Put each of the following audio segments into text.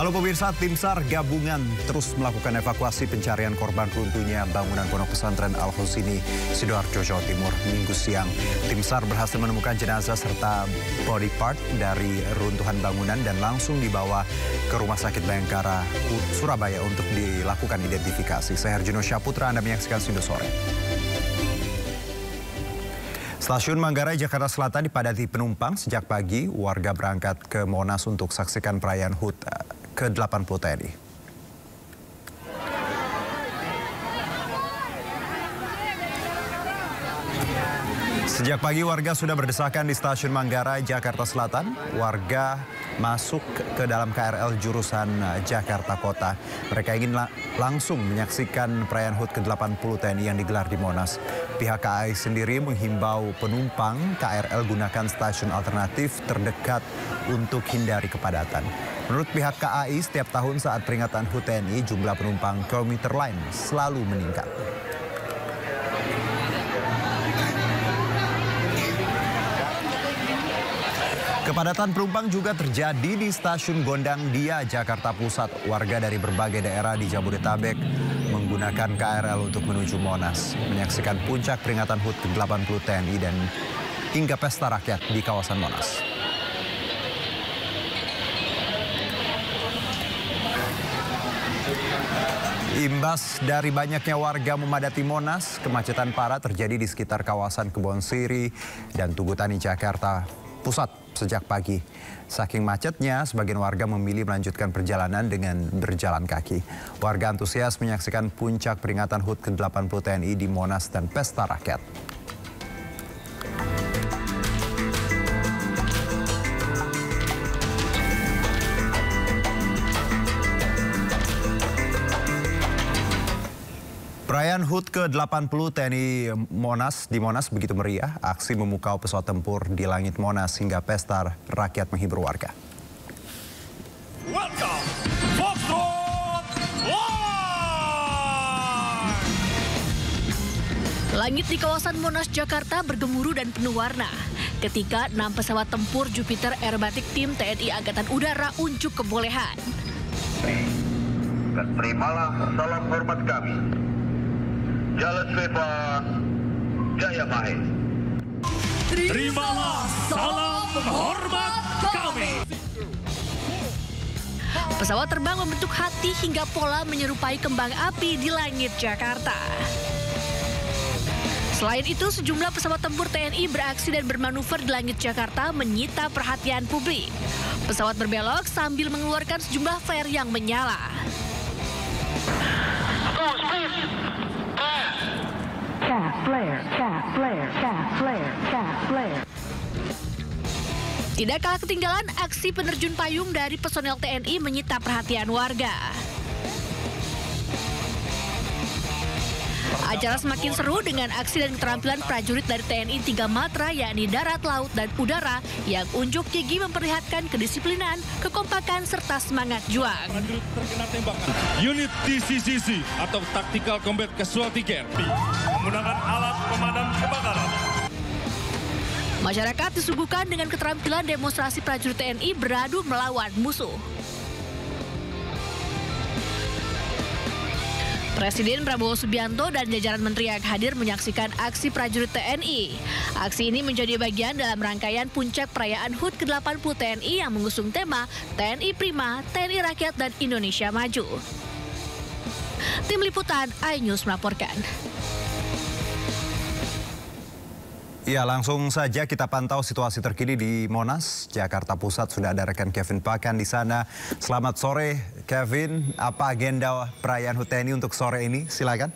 Halo pemirsa, tim SAR gabungan terus melakukan evakuasi pencarian korban runtuhnya bangunan Pondok Pesantren Al-Husini, Sidoarjo, Jawa Timur, Minggu siang. Tim SAR berhasil menemukan jenazah serta body part dari runtuhan bangunan dan langsung dibawa ke Rumah Sakit Bayangkara, Surabaya untuk dilakukan identifikasi. Saya Herjuno Syaputra, Anda menyaksikan Sindo Sore. Stasiun Manggarai, Jakarta Selatan dipadati penumpang sejak pagi. Warga berangkat ke Monas untuk saksikan perayaan HUT ke-80 TNI. Sejak pagi warga sudah berdesakan di Stasiun Manggarai, Jakarta Selatan. Warga masuk ke dalam KRL jurusan Jakarta Kota. Mereka ingin langsung menyaksikan perayaan HUT ke-80 TNI yang digelar di Monas. Pihak KAI sendiri menghimbau penumpang KRL gunakan stasiun alternatif terdekat untuk hindari kepadatan. Menurut pihak KAI, setiap tahun saat peringatan HUT TNI, jumlah penumpang komuter lain selalu meningkat. Kepadatan penumpang juga terjadi di Stasiun Gondang Dia, Jakarta Pusat. Warga dari berbagai daerah di Jabodetabek menggunakan KRL untuk menuju Monas, menyaksikan puncak peringatan HUT ke-80 TNI dan hingga pesta rakyat di kawasan Monas. Imbas dari banyaknya warga memadati Monas, kemacetan parah terjadi di sekitar kawasan Kebon Siri dan Tugu Tani, Jakarta Pusat sejak pagi. Saking macetnya, sebagian warga memilih melanjutkan perjalanan dengan berjalan kaki. Warga antusias menyaksikan puncak peringatan HUT ke-80 TNI di Monas dan pesta rakyat. Perayaan HUT ke-80 TNI Monas di Monas begitu meriah. Aksi memukau pesawat tempur di langit Monas hingga pesta rakyat menghibur warga. Welcome, Foxtrot Live! Langit di kawasan Monas, Jakarta bergemuruh dan penuh warna ketika 6 pesawat tempur Jupiter Aerobatic Team TNI Angkatan Udara unjuk kebolehan. Terimalah salam hormat kami. Jalan Seva Jaya Mahe. Terimalah salam hormat kami. Pesawat terbang membentuk hati hingga pola menyerupai kembang api di langit Jakarta. Selain itu, sejumlah pesawat tempur TNI beraksi dan bermanuver di langit Jakarta menyita perhatian publik. Pesawat berbelok sambil mengeluarkan sejumlah flare yang menyala. Tidak kalah ketinggalan, aksi penerjun payung dari personel TNI menyita perhatian warga. Acara semakin seru dengan aksi dan keterampilan prajurit dari TNI 3 matra, yakni darat, laut, dan udara, yang unjuk gigi memperlihatkan kedisiplinan, kekompakan, serta semangat juang. Terkena tembakan unit TCCC atau Tactical Combat Casualty Care menggunakan alat pemadam kebakaran. Masyarakat disuguhkan dengan keterampilan demonstrasi prajurit TNI beradu melawan musuh. Presiden Prabowo Subianto dan jajaran menteri yang hadir menyaksikan aksi prajurit TNI. Aksi ini menjadi bagian dalam rangkaian puncak perayaan HUT ke-80 TNI yang mengusung tema TNI Prima, TNI Rakyat, dan Indonesia Maju. Tim Liputan iNews melaporkan. Ya, langsung saja kita pantau situasi terkini di Monas, Jakarta Pusat. Sudah ada rekan Kevin Pakan di sana. Selamat sore, Kevin. Apa agenda perayaan HUT TNI untuk sore ini? Silakan.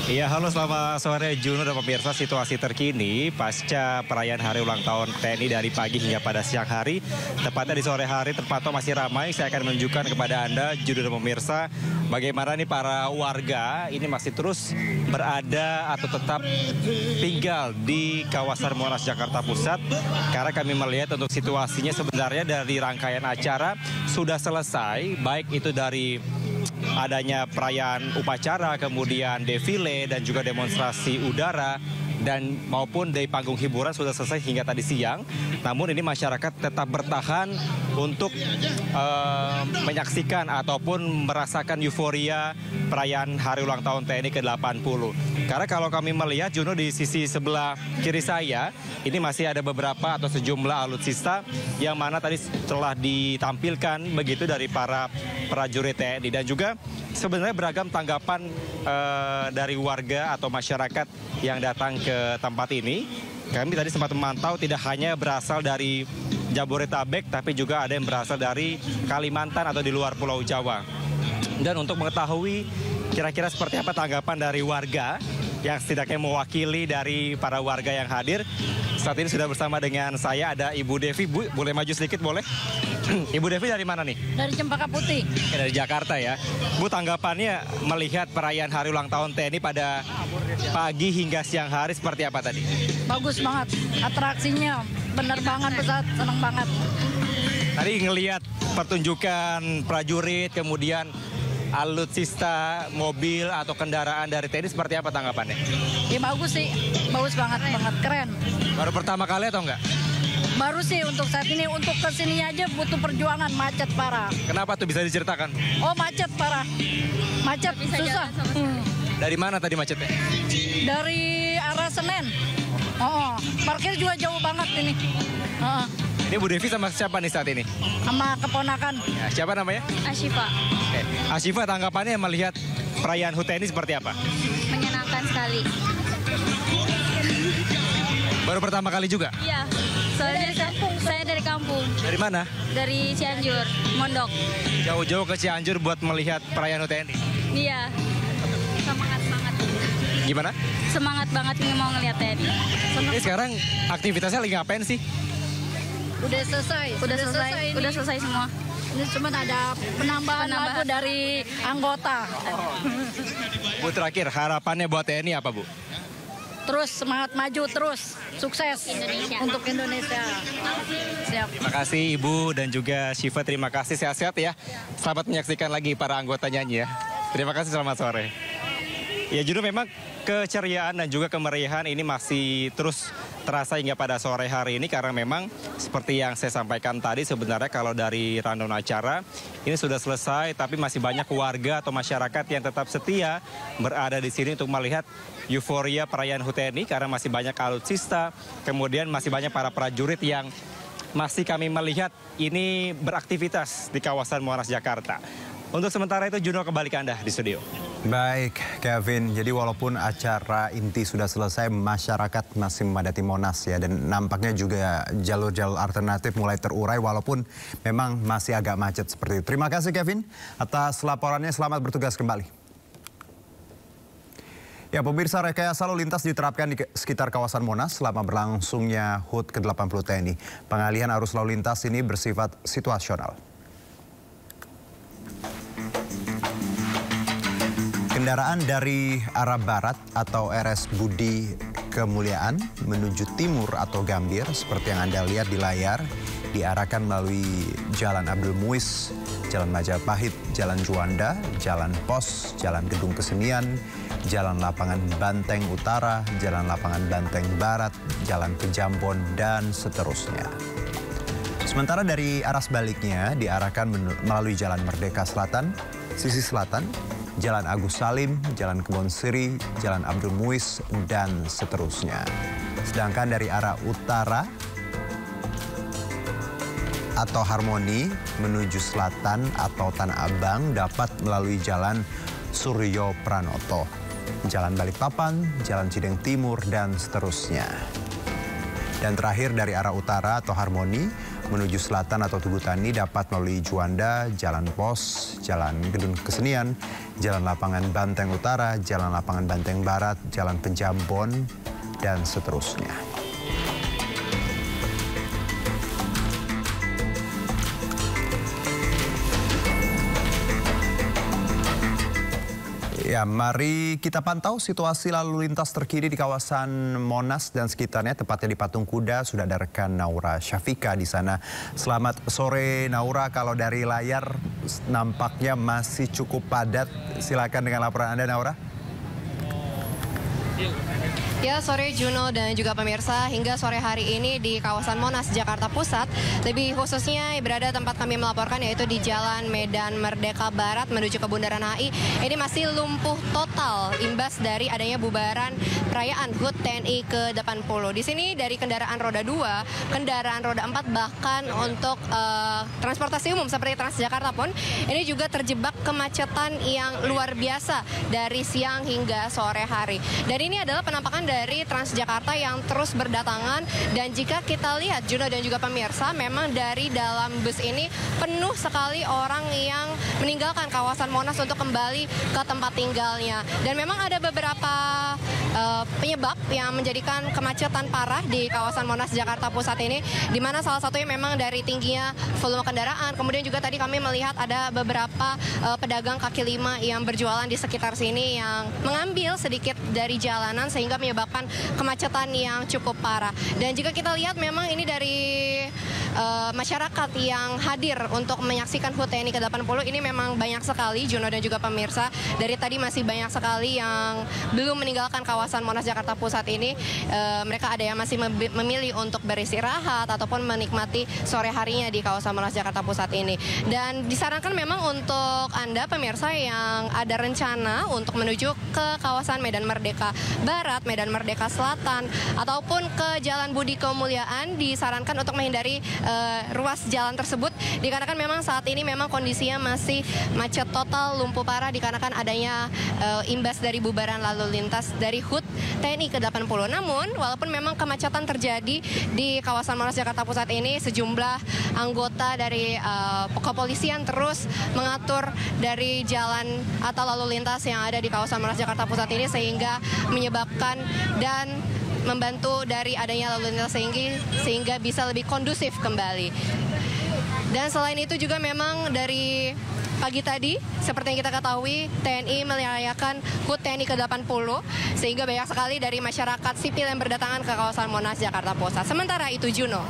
Iya, halo, selamat sore Juno dan pemirsa. Situasi terkini pasca perayaan hari ulang tahun TNI dari pagi hingga pada siang hari, tepatnya di sore hari terpantau masih ramai. Saya akan menunjukkan kepada Anda, Juno dan pemirsa, bagaimana nih para warga ini masih terus berada atau tetap tinggal di kawasan Monas, Jakarta Pusat. Karena kami melihat untuk situasinya sebenarnya dari rangkaian acara sudah selesai, baik itu dari adanya perayaan upacara, kemudian defile dan juga demonstrasi udara dan maupun dari panggung hiburan sudah selesai hingga tadi siang. Namun ini masyarakat tetap bertahan untuk menyaksikan ataupun merasakan euforia perayaan hari ulang tahun TNI ke-80. Karena kalau kami melihat Juno di sisi sebelah kiri saya, ini masih ada beberapa atau sejumlah alutsista yang mana tadi telah ditampilkan begitu dari para prajurit TNI. Dan juga sebenarnya beragam tanggapan dari warga atau masyarakat yang datang ke tempat ini. Kami tadi sempat memantau tidak hanya berasal dari Jabodetabek, tapi juga ada yang berasal dari Kalimantan atau di luar Pulau Jawa. Dan untuk mengetahui kira-kira seperti apa tanggapan dari warga yang setidaknya mewakili dari para warga yang hadir, saat ini sudah bersama dengan saya ada Ibu Devi. Bu, boleh maju sedikit boleh? Ibu Devi dari mana nih? Dari Cempaka Putih. Dari Jakarta ya. Bu, tanggapannya melihat perayaan hari ulang tahun TNI pada pagi hingga siang hari seperti apa tadi? Bagus banget. Atraksinya penerbangan pesawat, senang banget. Tadi ngelihat pertunjukan prajurit, kemudian alutsista, mobil atau kendaraan dari TNI seperti apa tanggapannya? Ya bagus sih. Bagus banget, keren. Baru pertama kali atau enggak? Baru sih untuk saat ini, untuk kesini aja butuh perjuangan, macet parah. Kenapa tuh, bisa diceritakan? Oh macet parah, macet susah. Dari mana tadi macetnya? Dari arah Senen. Oh, parkir juga jauh banget ini. Ini Bu Devi sama siapa nih saat ini? Sama keponakan. Ya, siapa namanya? Asyifa. Asyifa, tanggapannya melihat perayaan HUT TNI seperti apa? Menyenangkan sekali. Baru pertama kali juga? Iya. Soalnya saya dari kampung. Dari mana? Dari Cianjur, Mondok. Jauh-jauh ke Cianjur buat melihat perayaan HUT TNI? Iya. Semangat banget. Gimana? Semangat banget mau ngeliat TNI. Ini sekarang aktivitasnya lagi ngapain sih? Udah selesai. Udah selesai semua. Ini cuma ada penambahan lagu dari anggota. Bu, terakhir harapannya buat TNI apa, Bu? Terus semangat maju terus. Sukses untuk Indonesia. Siap. Terima kasih Ibu dan juga Syifa, terima kasih, sehat-sehat ya. Selamat menyaksikan lagi para anggota nyanyi ya. Terima kasih, selamat sore. Ya Juno, memang keceriaan dan juga kemeriahan ini masih terus terasa hingga pada sore hari ini, karena memang seperti yang saya sampaikan tadi, sebenarnya kalau dari rundown acara ini sudah selesai, tapi masih banyak warga atau masyarakat yang tetap setia berada di sini untuk melihat euforia perayaan HUT TNI, karena masih banyak alutsista, kemudian masih banyak para prajurit yang masih kami melihat ini beraktivitas di kawasan Monas, Jakarta. Untuk sementara itu, Juno, kembali ke Anda di studio. Baik, Kevin. Jadi walaupun acara inti sudah selesai, masyarakat masih memadati Monas ya. Dan nampaknya juga jalur-jalur alternatif mulai terurai walaupun memang masih agak macet seperti itu. Terima kasih, Kevin, atas laporannya. Selamat bertugas kembali. Ya, pemirsa, rekayasa lalu lintas diterapkan di sekitar kawasan Monas selama berlangsungnya HUT ke-80 TNI. Pengalihan arus lalu lintas ini bersifat situasional. Kendaraan dari arah barat atau RS Budi Kemuliaan menuju timur atau Gambir seperti yang Anda lihat di layar diarahkan melalui Jalan Abdul Muiz, Jalan Majapahit, Jalan Juanda, Jalan Pos, Jalan Gedung Kesenian, Jalan Lapangan Banteng Utara, Jalan Lapangan Banteng Barat, Jalan Pejambon, dan seterusnya. Sementara dari arah sebaliknya diarahkan melalui Jalan Merdeka Selatan, sisi selatan, Jalan Agus Salim, Jalan Kebon Siri, Jalan Abdul Muiz, dan seterusnya. Sedangkan dari arah utara atau Harmoni menuju selatan atau Tanah Abang dapat melalui Jalan Suryo Pranoto, Jalan Balikpapan, Jalan Cideng Timur, dan seterusnya. Dan terakhir dari arah utara atau Harmoni menuju selatan atau Tugu Tani dapat melalui Juanda, Jalan Pos, Jalan Gedung Kesenian, Jalan Lapangan Banteng Utara, Jalan Lapangan Banteng Barat, Jalan Pejambon, dan seterusnya. Ya, mari kita pantau situasi lalu lintas terkini di kawasan Monas dan sekitarnya, tepatnya di Patung Kuda. Sudah ada rekan Naura Syafika di sana. Selamat sore, Naura. Kalau dari layar nampaknya masih cukup padat. Silakan dengan laporan Anda, Naura. Ya, sore Juno dan juga pemirsa, hingga sore hari ini di kawasan Monas, Jakarta Pusat, lebih khususnya berada tempat kami melaporkan yaitu di Jalan Medan Merdeka Barat menuju ke Bundaran HI, ini masih lumpuh total imbas dari adanya bubaran perayaan HUT TNI ke-80. Di sini dari kendaraan roda 2, kendaraan roda 4, bahkan untuk transportasi umum seperti Transjakarta pun ini juga terjebak kemacetan yang luar biasa dari siang hingga sore hari. Dan ini adalah penampakan dari Transjakarta yang terus berdatangan, dan jika kita lihat Juno dan juga pemirsa, memang dari dalam bus ini penuh sekali orang yang meninggalkan kawasan Monas untuk kembali ke tempat tinggalnya. Dan memang ada beberapa penyebab yang menjadikan kemacetan parah di kawasan Monas Jakarta Pusat ini, di mana salah satunya memang dari tingginya volume kendaraan. Kemudian juga tadi kami melihat ada beberapa pedagang kaki lima yang berjualan di sekitar sini yang mengambil sedikit dari jalanan sehingga menyebabkan kemacetan yang cukup parah. Dan jika kita lihat memang ini dari masyarakat yang hadir untuk menyaksikan HUT TNI ke-80 ini memang banyak sekali, Juno dan juga pemirsa. Dari tadi masih banyak sekali yang belum meninggalkan kawasan Monas Jakarta Pusat ini. Mereka ada yang masih memilih untuk beristirahat ataupun menikmati sore harinya di kawasan Monas Jakarta Pusat ini. Dan disarankan memang untuk Anda pemirsa yang ada rencana untuk menuju ke kawasan Medan Merdeka Barat, Medan Merdeka Selatan, ataupun ke Jalan Budi Kemuliaan, disarankan untuk menghindari ruas jalan tersebut, dikarenakan memang saat ini memang kondisinya masih macet total, lumpuh parah dikarenakan adanya imbas dari bubaran lalu lintas dari HUT TNI ke-80. Namun, walaupun memang kemacetan terjadi di kawasan Monas Jakarta Pusat ini, sejumlah anggota dari kepolisian terus mengatur dari jalan atau lalu lintas yang ada di kawasan Monas Jakarta Pusat ini, sehingga menyebabkan dan membantu dari adanya lalu lintas sehingga bisa lebih kondusif kembali. Dan selain itu juga memang dari pagi tadi, seperti yang kita ketahui, TNI merayakan HUT TNI ke-80, sehingga banyak sekali dari masyarakat sipil yang berdatangan ke kawasan Monas Jakarta Pusat. Sementara itu, Juno.